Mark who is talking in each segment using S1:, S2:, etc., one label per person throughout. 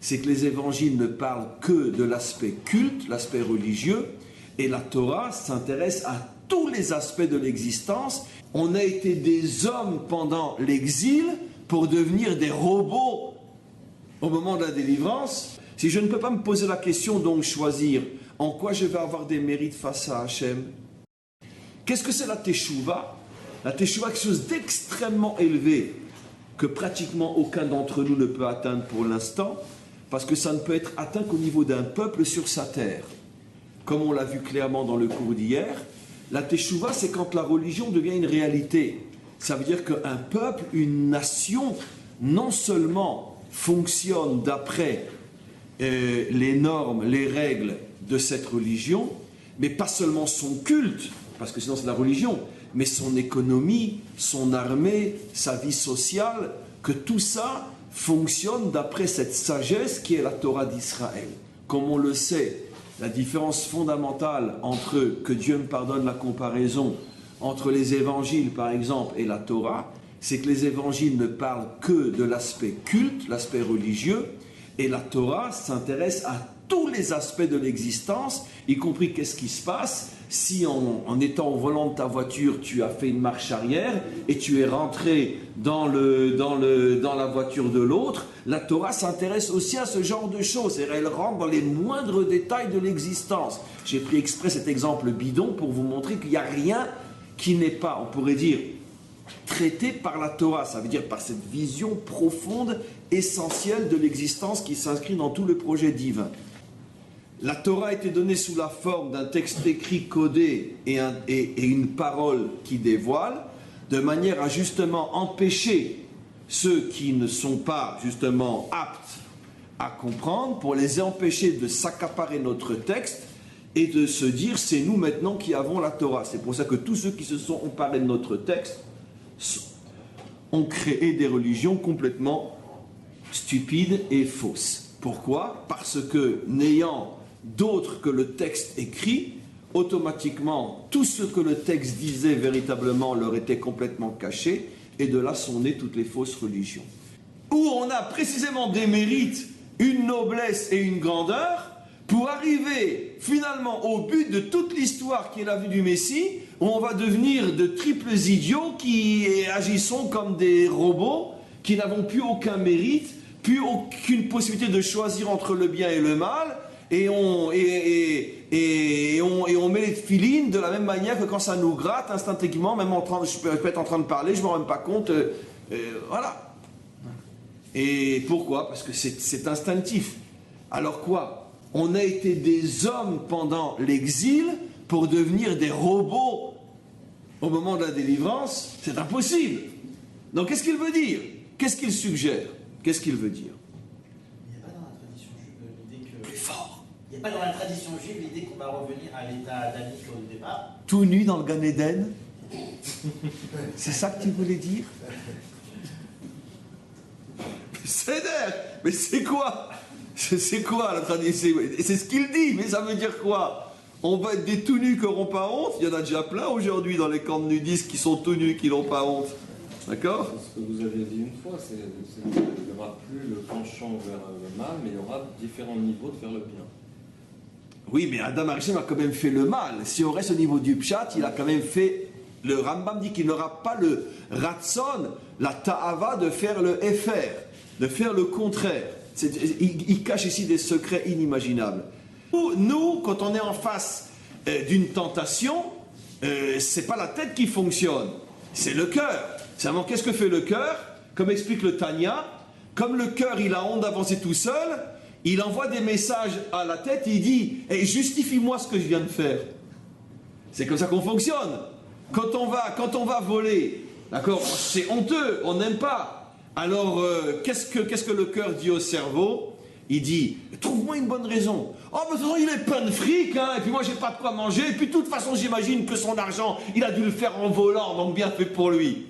S1: c'est que les évangiles ne parlent que de l'aspect culte, l'aspect religieux, et la Torah s'intéresse à tous les aspects de l'existence. On a été des hommes pendant l'exil pour devenir des robots au moment de la délivrance. Si je ne peux pas me poser la question, donc choisir en quoi je vais avoir des mérites face à Hachem. Qu'est-ce que c'est la Teshuvah? La Teshuvah est quelque chose d'extrêmement élevé que pratiquement aucun d'entre nous ne peut atteindre pour l'instant, parce que ça ne peut être atteint qu'au niveau d'un peuple sur sa terre. Comme on l'a vu clairement dans le cours d'hier, la Teshuvah, c'est quand la religion devient une réalité. Ça veut dire qu'un peuple, une nation, non seulement fonctionne d'après les normes, les règles de cette religion, mais pas seulement son culte, parce que sinon c'est la religion, mais son économie, son armée, sa vie sociale, que tout ça fonctionne d'après cette sagesse qui est la Torah d'Israël. Comme on le sait, la différence fondamentale entre, que Dieu me pardonne la comparaison, entre les évangiles par exemple et la Torah, c'est que les évangiles ne parlent que de l'aspect culte, l'aspect religieux, et la Torah s'intéresse à tous les aspects de l'existence, y compris qu'est-ce qui se passe si en étant au volant de ta voiture, tu as fait une marche arrière et tu es rentré dans la voiture de l'autre. La Torah s'intéresse aussi à ce genre de choses, et elle rentre dans les moindres détails de l'existence. J'ai pris exprès cet exemple bidon pour vous montrer qu'il n'y a rien qui n'est pas, on pourrait dire, traité par la Torah. Ça veut dire par cette vision profonde, essentielle de l'existence qui s'inscrit dans tout le projet divin. La Torah a été donnée sous la forme d'un texte écrit codé et une parole qui dévoile, de manière à justement empêcher ceux qui ne sont pas justement aptes à comprendre, pour les empêcher de s'accaparer notre texte et de se dire c'est nous maintenant qui avons la Torah. C'est pour ça que tous ceux qui se sont emparés de notre texte ont créé des religions complètement stupides et fausses. Pourquoi? Parce que n'ayant d'autre que le texte écrit, automatiquement, tout ce que le texte disait véritablement leur était complètement caché, et de là sont nées toutes les fausses religions. Où on a précisément des mérites, une noblesse et une grandeur, pour arriver finalement au but de toute l'histoire qui est la vie du Messie, où on va devenir de triples idiots qui agissons comme des robots, qui n'avons plus aucun mérite, plus aucune possibilité de choisir entre le bien et le mal, et on met les tefilines de la même manière que quand ça nous gratte instinctivement, même je peux être en train de parler, je ne me rends même pas compte, voilà. Et pourquoi? Parce que c'est instinctif. Alors quoi? On a été des hommes pendant l'exil pour devenir des robots au moment de la délivrance? C'est impossible. Donc qu'est-ce qu'il veut dire? Qu'est-ce qu'il suggère? Qu'est-ce qu'il veut dire?
S2: Il n'y a pas dans la tradition juive l'idée que...
S1: Plus fort.
S2: Il n'y a pas dans la tradition juive l'idée qu'on va revenir à l'état adamique au départ?
S1: Tout nu dans le Gan Eden? C'est ça que tu voulais dire? Mais c'est quoi? C'est quoi la tradition? C'est ce qu'il dit, mais ça veut dire quoi? On va être des tout nus qui n'auront pas honte? Il y en a déjà plein aujourd'hui dans les camps de nudistes qui sont tout nus, qui n'ont pas honte. D'accord?
S3: Ce que vous avez dit une fois, c'est qu'il n'y aura plus le penchant vers le mal, mais il y aura différents niveaux de faire le bien.
S1: Oui, mais Adam Arishon a quand même fait le mal. Si on reste au niveau du pshat, il a quand même fait... Le Rambam dit qu'il n'aura pas le ratson, la ta'ava de faire le efer, de faire le contraire. Il cache ici des secrets inimaginables. Nous, quand on est en face d'une tentation, c'est pas la tête qui fonctionne, c'est le cœur. Seulement, qu'est-ce que fait le cœur? Comme explique le Tanya, comme le cœur il a honte d'avancer tout seul, il envoie des messages à la tête et il dit hey, justifie-moi ce que je viens de faire. C'est comme ça qu'on fonctionne. Quand on va voler, d'accord, c'est honteux, on n'aime pas. Alors, qu'est-ce que le cœur dit au cerveau? Il dit, trouve-moi une bonne raison. Oh, mais de toute façon, il est plein de fric, hein, et puis moi, j'ai pas de quoi manger, et puis de toute façon, j'imagine que son argent, il a dû le faire en volant, donc bien fait pour lui.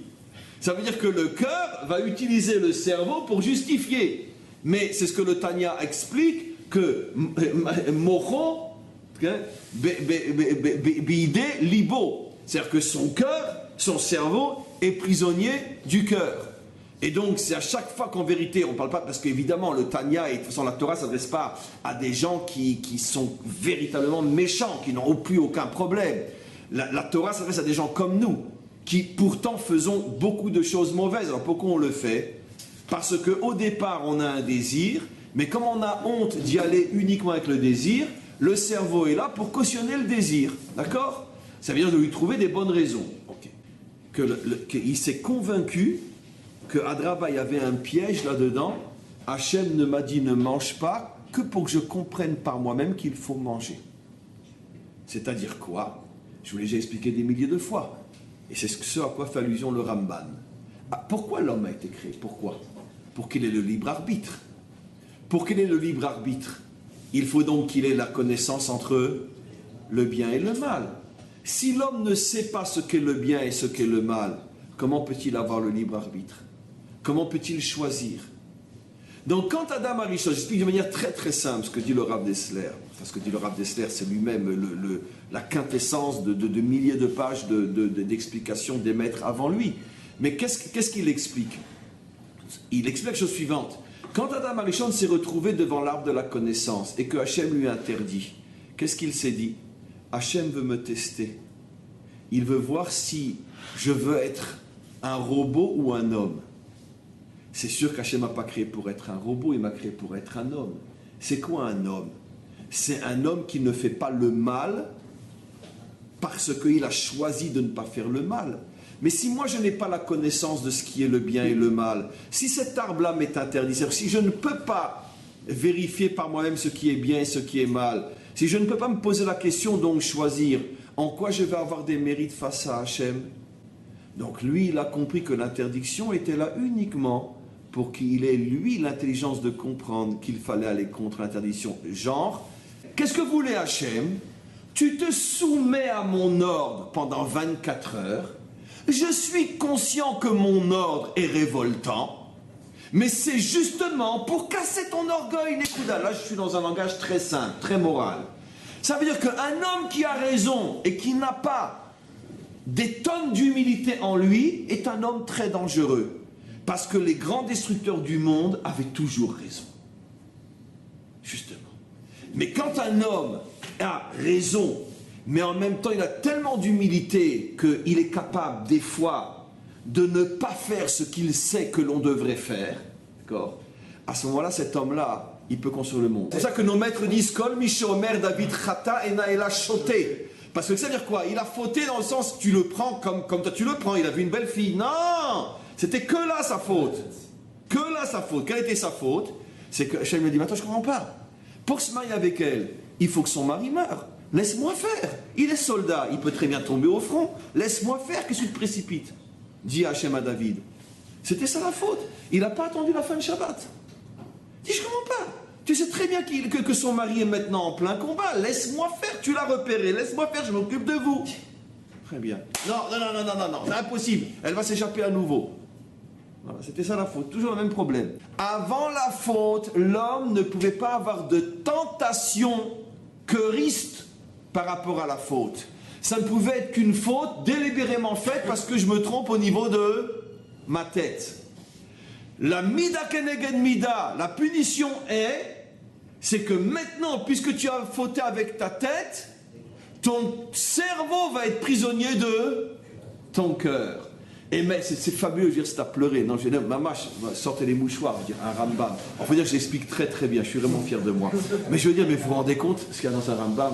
S1: Ça veut dire que le cœur va utiliser le cerveau pour justifier. Mais c'est ce que le Tanya explique, que mocho, bide libo. C'est-à-dire que son cœur, son cerveau, est prisonnier du cœur. Et donc, c'est à chaque fois qu'en vérité, on ne parle pas, parce qu'évidemment, le Tanya, et de toute façon, la Torah ne s'adresse pas à des gens qui sont véritablement méchants, qui n'ont plus aucun problème. La Torah s'adresse à des gens comme nous, qui pourtant faisons beaucoup de choses mauvaises. Alors pourquoi on le fait? Parce qu'au départ, on a un désir, mais comme on a honte d'y aller uniquement avec le désir, le cerveau est là pour cautionner le désir. D'accord? Ça veut dire de lui trouver des bonnes raisons. Okay. Qu'il s'est convaincu que Adraba, il y avait un piège là-dedans. Hachem ne m'a dit ne mange pas que pour que je comprenne par moi-même qu'il faut manger. C'est-à-dire quoi? Je vous l'ai déjà expliqué des milliers de fois. Et c'est ce à quoi fait allusion le Ramban. Ah, pourquoi l'homme a été créé? Pourquoi? Pour qu'il ait le libre arbitre. Pour qu'il ait le libre arbitre, il faut donc qu'il ait la connaissance entre le bien et le mal. Si l'homme ne sait pas ce qu'est le bien et ce qu'est le mal, comment peut-il avoir le libre arbitre? Comment peut-il choisir? Donc quand Adam Arishon, j'explique de manière très très simple ce que dit le Rav Dessler. Enfin, ce que dit le Rav Dessler, c'est lui-même la quintessence de milliers de pages d'explications des maîtres avant lui. Mais qu'est-ce qu'il explique? Il explique la chose suivante. Quand Adam Arishon s'est retrouvé devant l'arbre de la connaissance et que Hachem lui interdit, qu'est-ce qu'il s'est dit? Hachem veut me tester. Il veut voir si je veux être un robot ou un homme. C'est sûr qu'Hachem ne m'a pas créé pour être un robot, il m'a créé pour être un homme. C'est quoi un homme? C'est un homme qui ne fait pas le mal parce qu'il a choisi de ne pas faire le mal. Mais si moi je n'ai pas la connaissance de ce qui est le bien et le mal, si cet arbre-là m'est interdit, si je ne peux pas vérifier par moi-même ce qui est bien et ce qui est mal, si je ne peux pas me poser la question donc choisir en quoi je vais avoir des mérites face à Hachem, donc lui il a compris que l'interdiction était là uniquement pour qu'il ait lui l'intelligence de comprendre qu'il fallait aller contre l'interdiction. Genre, qu'est-ce que voulait Hachem? Tu te soumets à mon ordre pendant 24 heures. Je suis conscient que mon ordre est révoltant, mais c'est justement pour casser ton orgueil, Nekuda. Là, je suis dans un langage très simple, très moral. Ça veut dire qu'un homme qui a raison et qui n'a pas des tonnes d'humilité en lui est un homme très dangereux. Parce que les grands destructeurs du monde avaient toujours raison. Justement. Mais quand un homme a raison, mais en même temps il a tellement d'humilité qu'il est capable des fois de ne pas faire ce qu'il sait que l'on devrait faire, d'accord? À ce moment-là, cet homme-là, il peut construire le monde. C'est pour ça que nos maîtres disent Kol Mishomer David Chata et Naela Choté. Parce que ça veut dire quoi? Il a fauté dans le sens tu le prends comme toi tu le prends. Il a vu une belle fille. Non! C'était que là sa faute. Que là sa faute. Quelle était sa faute? C'est que Hachem lui dit, attends, je ne comprends pas. Pour se marier avec elle, il faut que son mari meure. Laisse-moi faire. Il est soldat, il peut très bien tomber au front. Laisse-moi faire, qu'est-ce que tu te précipites? Dit Hachem à David. C'était ça la faute. Il n'a pas attendu la fin de Shabbat. Il dit, je ne comprends pas. Tu sais très bien que son mari est maintenant en plein combat. Laisse-moi faire, tu l'as repéré. Laisse-moi faire, je m'occupe de vous. Très bien. Non, c'est impossible. Elle va s'échapper à nouveau. Voilà, c'était ça la faute, toujours le même problème. Avant la faute, l'homme ne pouvait pas avoir de tentation choriste par rapport à la faute. Ça ne pouvait être qu'une faute délibérément faite parce que je me trompe au niveau de ma tête. La mida keneged mida, la punition c'est que maintenant, puisque tu as fauté avec ta tête, ton cerveau va être prisonnier de ton cœur. Et mais c'est fabuleux, je veux dire, c'est à pleurer. Non, je veux dire, maman, sortez les mouchoirs, je veux dire, un Rambam. Il faut dire que je l'explique très très bien, je suis vraiment fier de moi. Mais je veux dire, mais vous vous rendez compte ce qu'il y a dans un Rambam?